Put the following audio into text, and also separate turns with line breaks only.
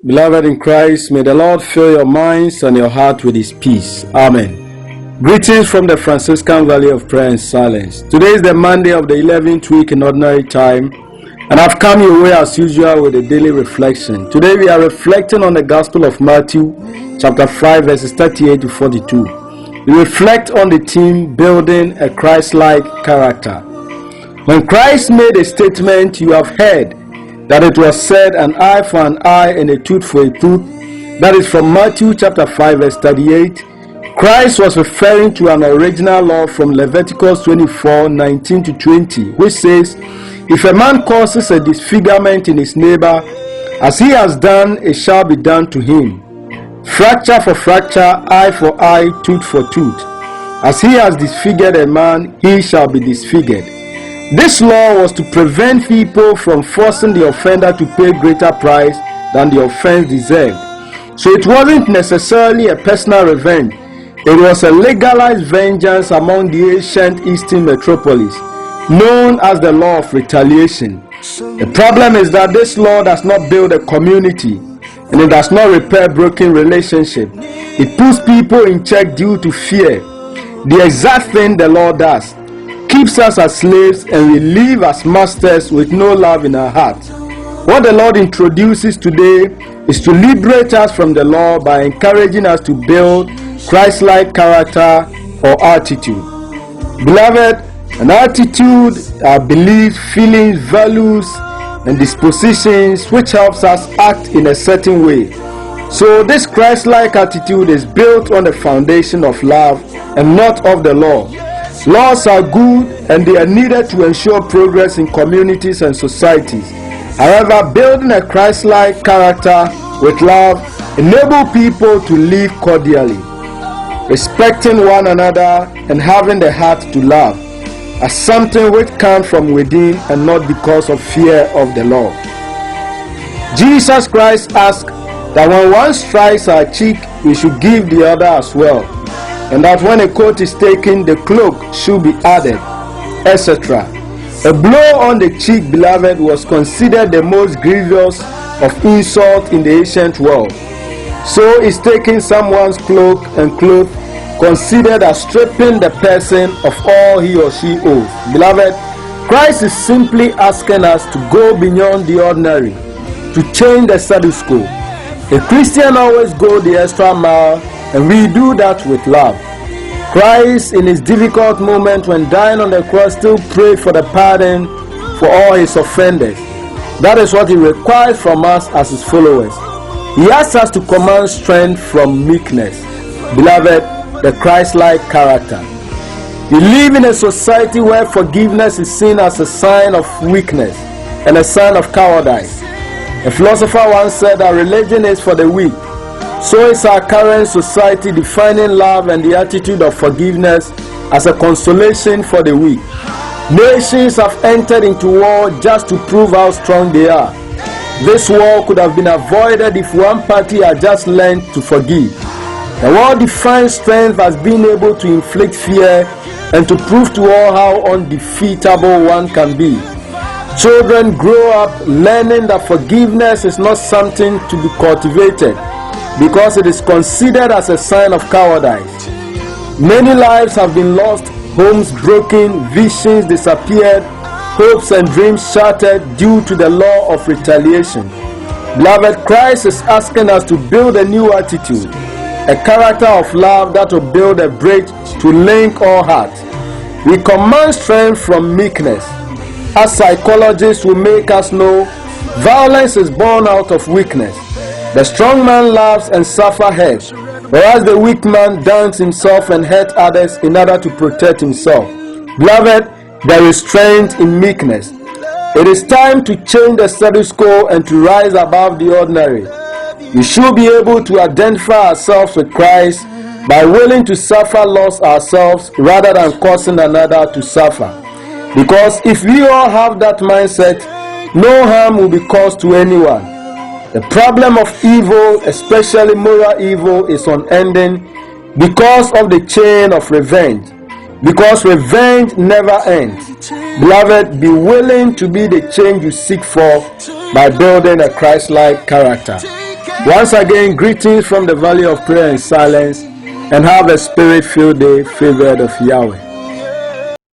Beloved in Christ, may the Lord fill your minds and your heart with His peace. Amen. Greetings from the Franciscan Valley of Prayer and Silence. Today is the Monday of the 11th week in Ordinary Time, and I've come your way as usual with a daily reflection. Today we are reflecting on the Gospel of Matthew, chapter 5, verses 38 to 42. We reflect on the theme, building a Christ-like character. When Christ made a statement, you have heard that it was said, an eye for an eye and a tooth for a tooth. That is from Matthew chapter 5 verse 38. Christ was referring to an original law from Leviticus 24:19 to 20, which says, if a man causes a disfigurement in his neighbor, as he has done, it shall be done to him. Fracture for fracture, eye for eye, tooth for tooth. As he has disfigured a man, he shall be disfigured. This law was to prevent people from forcing the offender to pay greater price than the offense deserved. So it wasn't necessarily a personal revenge. It was a legalized vengeance among the ancient Eastern metropolis, known as the law of retaliation. The problem is that this law does not build a community, and it does not repair broken relationships. It puts people in check due to fear. The exact thing the law does. Keeps us as slaves, and we live as masters with no love in our hearts. What the Lord introduces today is to liberate us from the law by encouraging us to build Christ-like character or attitude. Beloved, an attitude are beliefs, feelings, values, and dispositions which helps us act in a certain way. So this Christ-like attitude is built on the foundation of love and not of the law. Laws are good and they are needed to ensure progress in communities and societies. However, building a Christ-like character with love enables people to live cordially, respecting one another and having the heart to love as something which comes from within and not because of fear of the law. Jesus Christ asked that when one strikes our cheek, we should give the other as well, and that when a coat is taken, the cloak should be added, etc. A blow on the cheek, beloved, was considered the most grievous of insult in the ancient world. So is taking someone's cloak and cloth considered as stripping the person of all he or she owes. Beloved, Christ is simply asking us to go beyond the ordinary, to change the status quo. A Christian always goes the extra mile, and we do that with love. Christ, in his difficult moment when dying on the cross, still prayed for the pardon for all his offenders. That is what he requires from us as his followers. He asks us to command strength from meekness. Beloved, the Christ-like character. We live in a society where forgiveness is seen as a sign of weakness and a sign of cowardice. A philosopher once said that religion is for the weak. So is our current society defining love and the attitude of forgiveness as a consolation for the weak. Nations have entered into war just to prove how strong they are. This war could have been avoided if one party had just learned to forgive. The world defines strength as being able to inflict fear and to prove to all how undefeatable one can be. Children grow up learning that forgiveness is not something to be cultivated, because it is considered as a sign of cowardice. Many lives have been lost, homes broken, visions disappeared, hopes and dreams shattered due to the law of retaliation. Beloved, Christ is asking us to build a new attitude, a character of love that will build a bridge to link all hearts. We command strength from meekness. As psychologists will make us know, violence is born out of weakness. The strong man laughs and suffers hurt, whereas the weak man downs himself and hurts others in order to protect himself. Beloved, there is strength in meekness. It is time to change the status quo and to rise above the ordinary. We should be able to identify ourselves with Christ by willing to suffer loss ourselves rather than causing another to suffer. Because if we all have that mindset, no harm will be caused to anyone. The problem of evil, especially moral evil, is unending because of the chain of revenge. Because revenge never ends. Beloved, be willing to be the change you seek for by building a Christ-like character. Once again, greetings from the Valley of Prayer and Silence, and have a spirit-filled day favored of Yahweh.